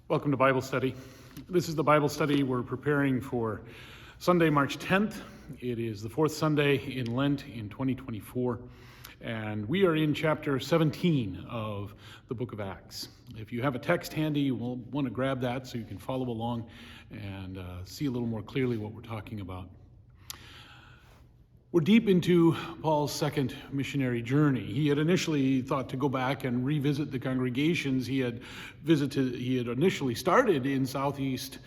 Welcome to Bible study. This is the Bible study we're preparing for Sunday, March 10th. It is the fourth Sunday in Lent in 2024, and we are in chapter 17 of the book of Acts. If you have a text handy, you will want to grab that so you can follow along and see a little more clearly what we're talking about. We're deep into Paul's second missionary journey. He had initially thought to go back and revisit the congregations he had visited. He had initially started in Southeast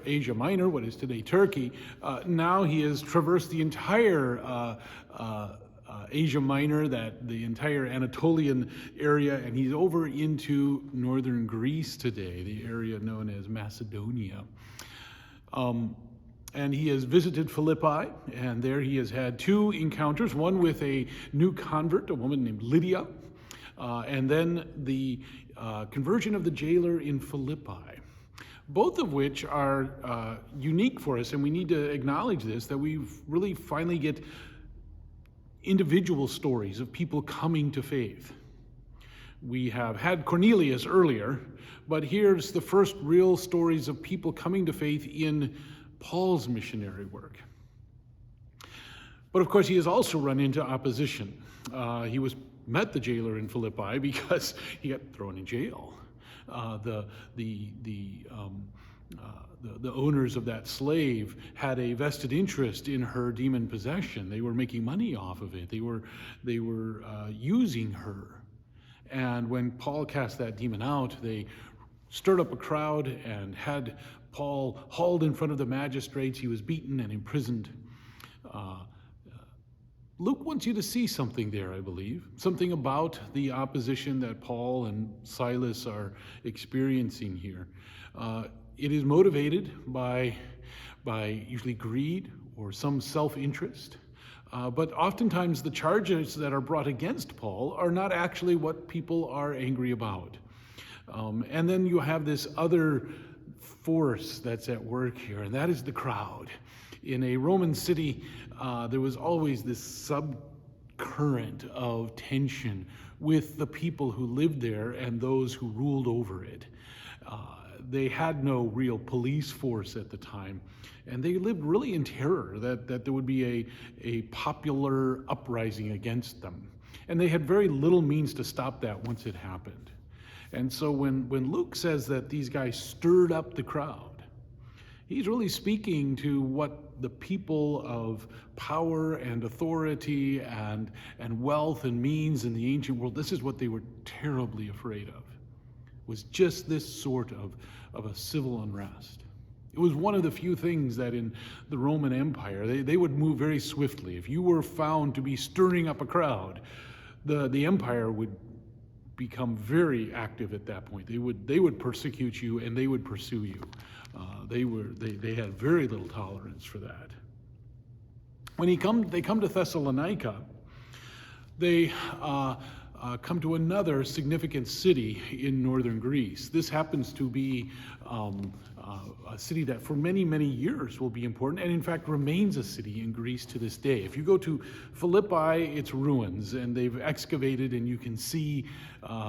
Asia Minor, what is today Turkey. Now he has traversed the entire Asia Minor, the entire Anatolian area, and he's over into northern Greece today, the area known as Macedonia. And he has visited Philippi, and there he has had two encounters, one with a new convert, a woman named Lydia, and then the conversion of the jailer in Philippi, both of which are unique for us, and we need to acknowledge this, that we really finally get individual stories of people coming to faith. We have had Cornelius earlier, but here's the first real stories of people coming to faith in Paul's missionary work. But of course, he has also run into opposition. He met the jailer in Philippi because he got thrown in jail. The owners of that slave had a vested interest in her demon possession. They were making money off of it. They were using her. And when Paul cast that demon out, they stirred up a crowd and had Paul hauled in front of the magistrates. He was beaten and imprisoned. Luke wants you to see something there, I believe, something about the opposition that Paul and Silas are experiencing here. It is motivated by usually greed or some self-interest. But oftentimes the charges that are brought against Paul are not actually what people are angry about. And then you have this other force that's at work here, and that is the crowd. In a Roman city, there was always this subcurrent of tension with the people who lived there and those who ruled over it. They had no real police force at the time, and they lived really in terror that there would be a popular uprising against them. And they had very little means to stop that once it happened. And so when Luke says that these guys stirred up the crowd, he's really speaking to what the people of power and authority and wealth and means in the ancient world, this is what they were terribly afraid of, was just this sort of a civil unrest. It was one of the few things that in the Roman Empire, they would move very swiftly. If you were found to be stirring up a crowd, the empire would become very active at that point. They would persecute you and they would pursue you. They had very little tolerance for that. When they come to Thessalonica, they come to another significant city in northern Greece. This happens to be a city that for many, many years will be important, and in fact remains a city in Greece to this day. If you go to Philippi, it's ruins, and they've excavated, and you can see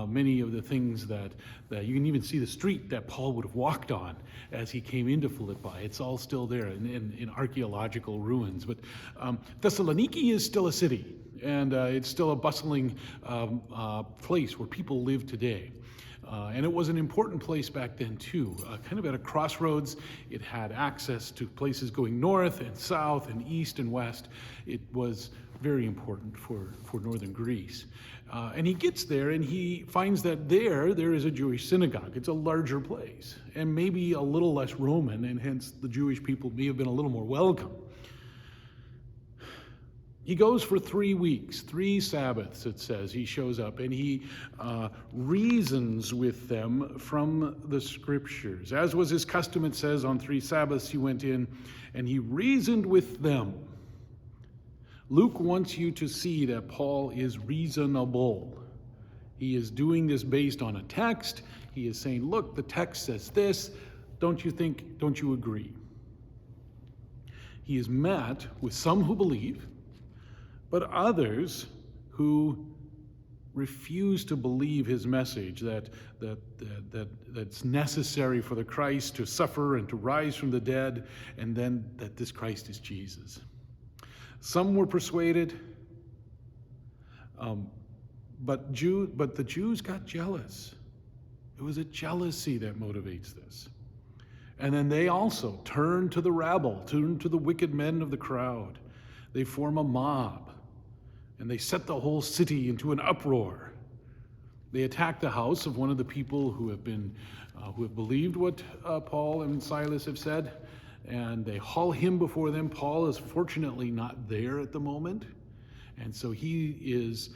many of the things that you can even see the street that Paul would have walked on as he came into Philippi. It's all still there in archaeological ruins. But Thessaloniki is still a city, and it's still a bustling place where people live today. And it was an important place back then too, kind of at a crossroads. It had access to places going north and south and east and west. It was very important for northern Greece. And he gets there and he finds that there is a Jewish synagogue. It's a larger place and maybe a little less Roman, and hence the Jewish people may have been a little more welcome. He goes for 3 weeks, 3 Sabbaths, it says. He shows up and he reasons with them from the scriptures. As was his custom, it says, on 3 Sabbaths he went in and he reasoned with them. Luke wants you to see that Paul is reasonable. He is doing this based on a text. He is saying, look, the text says this. Don't you agree? He is met with some who believe, but others who refuse to believe his message that's necessary for the Christ to suffer and to rise from the dead, and then that this Christ is Jesus. Some were persuaded, but the Jews got jealous. It was a jealousy that motivates this. And then they also turn to the rabble, turn to the wicked men of the crowd. They form a mob, and they set the whole city into an uproar. They attack the house of one of the people who have believed what Paul and Silas have said, and they haul him before them. Paul is fortunately not there at the moment, and so he is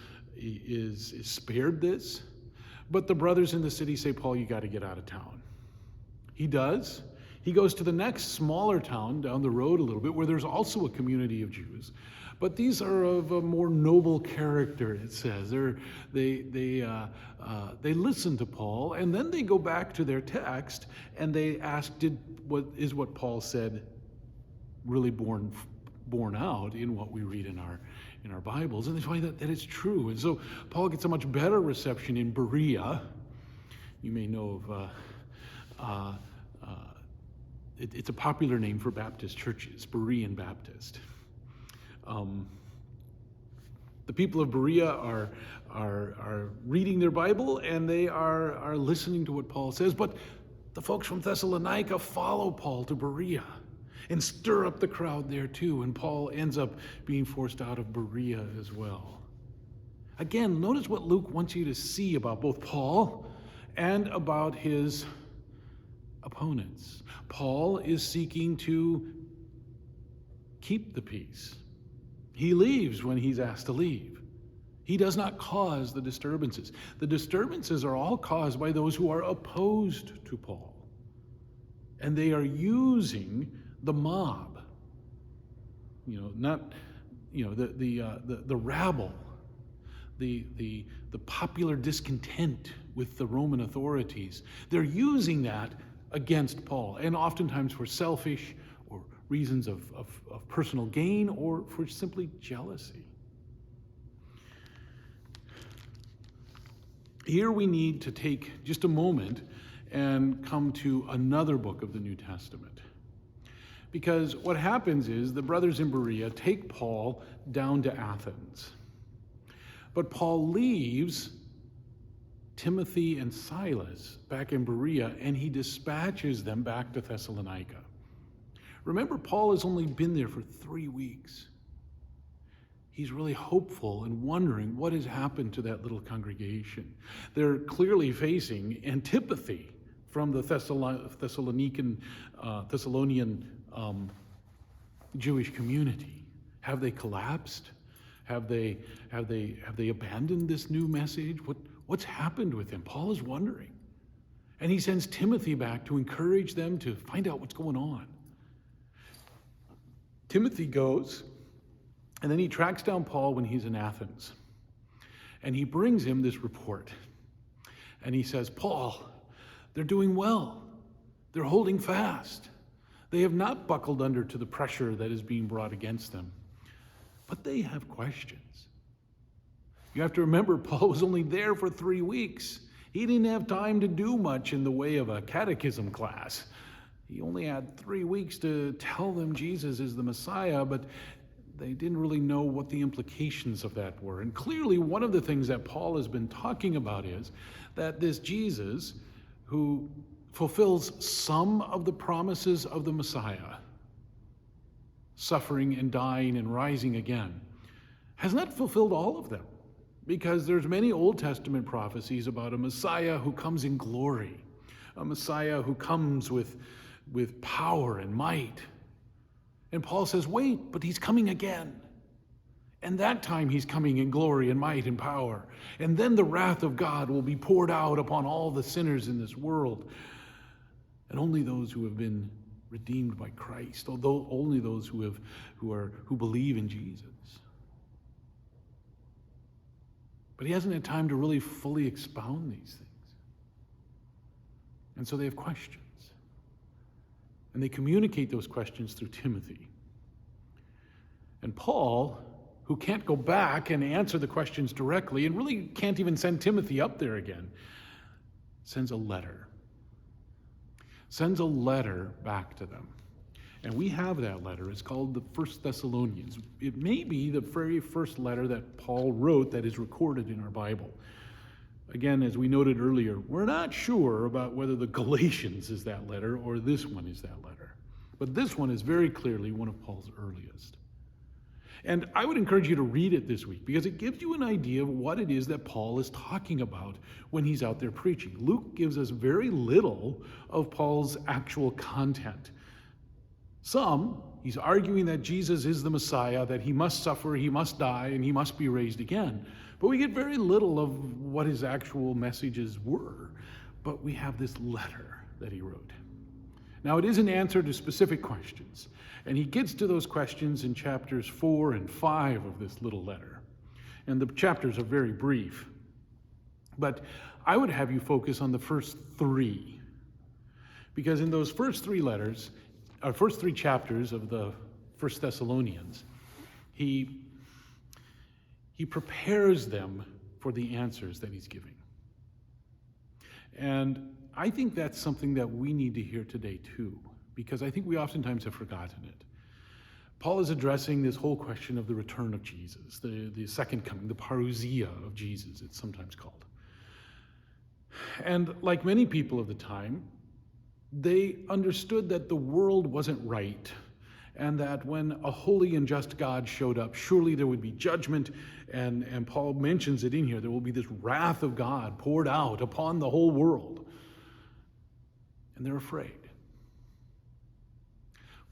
spared this. But the brothers in the city say, Paul, you got to get out of town. He does. He goes to the next smaller town down the road a little bit, where there's also a community of Jews. But these are of a more noble character, it says. They listen to Paul, and then they go back to their text, and they ask, what Paul said really borne out in what we read in our Bibles? And they find that it's true. And so Paul gets a much better reception in Berea. You may know of it's a popular name for Baptist churches, Berean Baptist. The people of Berea are reading their Bible, and they are listening to what Paul says. But the folks from Thessalonica follow Paul to Berea and stir up the crowd there too. And Paul ends up being forced out of Berea as well. Again, notice what Luke wants you to see about both Paul and about his opponents. Paul is seeking to keep the peace. He leaves when he's asked to leave. He does not cause the disturbances. The disturbances are all caused by those who are opposed to Paul. And they are using the mob, the rabble, the popular discontent with the Roman authorities. They're using that against Paul, and oftentimes for selfish or reasons of personal gain, or for simply jealousy. Here we need to take just a moment and come to another book of the New Testament. Because what happens is the brothers in Berea take Paul down to Athens. But Paul leaves Timothy and Silas back in Berea, and he dispatches them back to Thessalonica. Remember, Paul has only been there for 3 weeks. He's really hopeful and wondering what has happened to that little congregation. They're clearly facing antipathy from the Thessalonian Jewish community. Have they collapsed? Have they abandoned this new message? What's happened with them? Paul is wondering. And he sends Timothy back to encourage them to find out what's going on. Timothy goes, and then he tracks down Paul when he's in Athens. And he brings him this report. And he says, Paul, they're doing well. They're holding fast. They have not buckled under to the pressure that is being brought against them. But they have questions. You have to remember, Paul was only there for 3 weeks. He didn't have time to do much in the way of a catechism class. He only had 3 weeks to tell them Jesus is the Messiah, but they didn't really know what the implications of that were. And clearly, one of the things that Paul has been talking about is that this Jesus, who fulfills some of the promises of the Messiah, suffering and dying and rising again, has not fulfilled all of them. Because there's many Old Testament prophecies about a Messiah who comes in glory, a Messiah who comes with power and might. And Paul says, wait, but he's coming again. And that time he's coming in glory and might and power. And then the wrath of God will be poured out upon all the sinners in this world. And only those who have been redeemed by Christ, although only those who believe in Jesus. But he hasn't had time to really fully expound these things. And so they have questions. And they communicate those questions through Timothy. And Paul, who can't go back and answer the questions directly and really can't even send Timothy up there again, sends a letter. Sends a letter back to them. And we have that letter. It's called the First Thessalonians. It may be the very first letter that Paul wrote that is recorded in our Bible. Again, as we noted earlier, we're not sure about whether the Galatians is that letter or this one is that letter. But this one is very clearly one of Paul's earliest. And I would encourage you to read it this week because it gives you an idea of what it is that Paul is talking about when he's out there preaching. Luke gives us very little of Paul's actual content. Some, he's arguing that Jesus is the Messiah, that he must suffer, he must die, and he must be raised again. But we get very little of what his actual messages were. But we have this letter that he wrote. Now, it is an answer to specific questions. And he gets to those questions in chapters 4 and 5 of this little letter. And the chapters are very brief. But I would have you focus on the first 3. Because in those first 3 letters, our first 3 chapters of the First Thessalonians, he prepares them for the answers that he's giving. And I think that's something that we need to hear today too, because I think we oftentimes have forgotten it. Paul is addressing this whole question of the return of Jesus, the second coming, the parousia of Jesus, it's sometimes called. And like many people of the time, they understood that the world wasn't right, and that when a holy and just God showed up, surely there would be judgment, and Paul mentions it in here, there will be this wrath of God poured out upon the whole world. And they're afraid.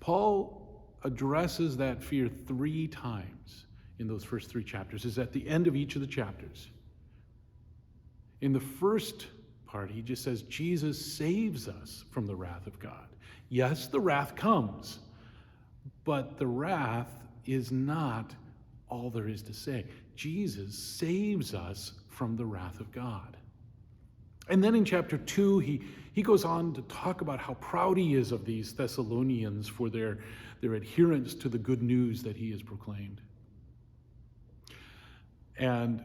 Paul addresses that fear 3 times in those first 3 chapters. It's at the end of each of the chapters. In the first part, he just says, Jesus saves us from the wrath of God. Yes, the wrath comes, but the wrath is not all there is to say. Jesus saves us from the wrath of God. And then in chapter 2, he goes on to talk about how proud he is of these Thessalonians for their adherence to the good news that he has proclaimed. And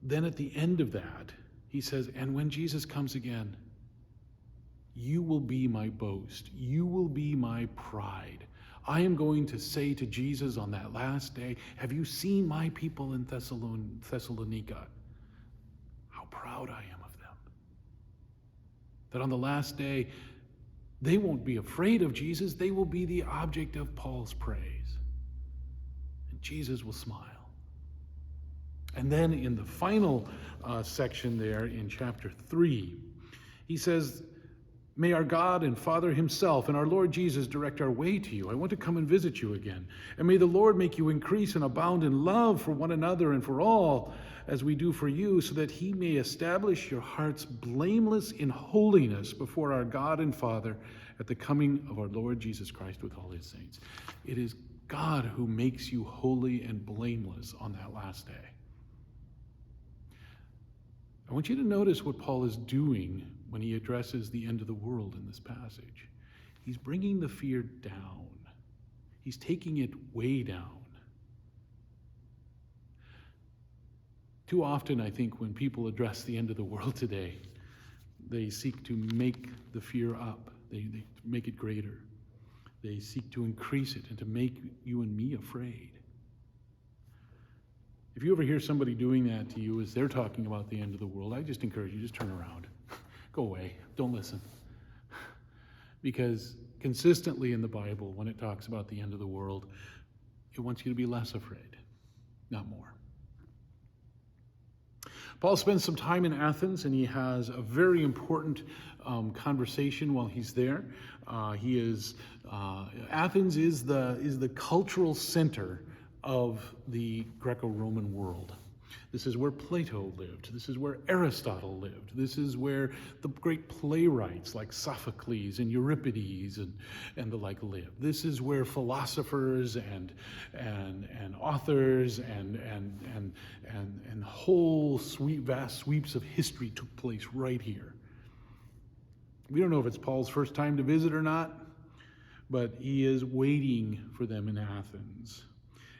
then at the end of that, he says, and when Jesus comes again, you will be my boast. You will be my pride. I am going to say to Jesus on that last day, have you seen my people in Thessalonica? How proud I am of them. That on the last day, they won't be afraid of Jesus. They will be the object of Paul's praise. And Jesus will smile. And then in the final section there in chapter 3, he says, may our God and Father himself and our Lord Jesus direct our way to you. I want to come and visit you again. And may the Lord make you increase and abound in love for one another and for all, as we do for you, so that he may establish your hearts blameless in holiness before our God and Father at the coming of our Lord Jesus Christ with all his saints. It is God who makes you holy and blameless on that last day. I want you to notice what Paul is doing when he addresses the end of the world in this passage. He's bringing the fear down. He's taking it way down. Too often, I think, when people address the end of the world today, they seek to make the fear up. They make it greater. They seek to increase it and to make you and me afraid. If you ever hear somebody doing that to you as they're talking about the end of the world, I just encourage you, just turn around. Go away. Don't listen. Because consistently in the Bible, when it talks about the end of the world, it wants you to be less afraid, not more. Paul spends some time in Athens, and he has a very important conversation while he's there. Athens is the cultural center of the Greco-Roman world. This is where Plato lived. This is where Aristotle lived. This is where the great playwrights like Sophocles and Euripides and the like lived. This is where philosophers and authors and whole vast sweeps of history took place right here. We don't know if it's Paul's first time to visit or not, but he is waiting for them in Athens.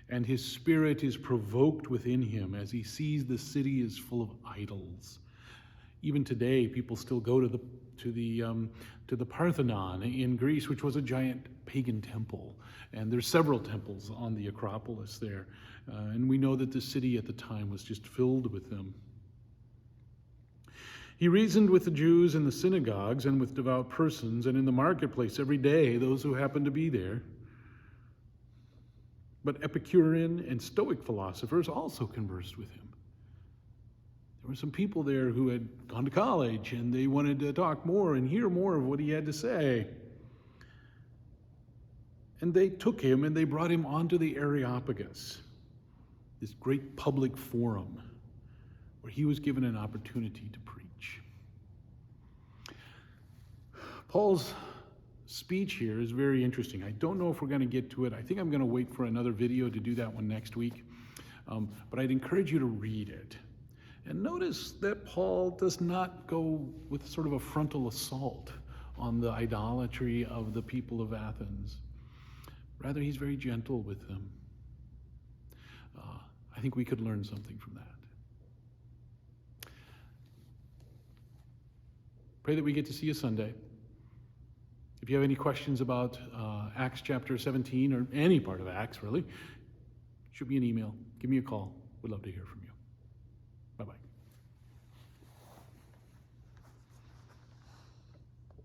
and his spirit is provoked within him as he sees the city is full of idols. Even today, people still go to the Parthenon in Greece, which was a giant pagan temple, and there's several temples on the Acropolis there, and we know that the city at the time was just filled with them. He reasoned with the Jews in the synagogues and with devout persons, and in the marketplace every day, those who happened to be there. But Epicurean and Stoic philosophers also conversed with him. There were some people there who had gone to college, and they wanted to talk more and hear more of what he had to say. And they took him and they brought him onto the Areopagus, this great public forum where he was given an opportunity to preach. Paul's speech here is very interesting. I don't know if we're going to get to it. I think I'm going to wait for another video to do that one next week. But I'd encourage you to read it. And notice that Paul does not go with sort of a frontal assault on the idolatry of the people of Athens. Rather, he's very gentle with them. I think we could learn something from that. Pray that we get to see you Sunday. If you have any questions about Acts chapter 17 or any part of Acts, really, shoot me an email. Give me a call. We'd love to hear from you.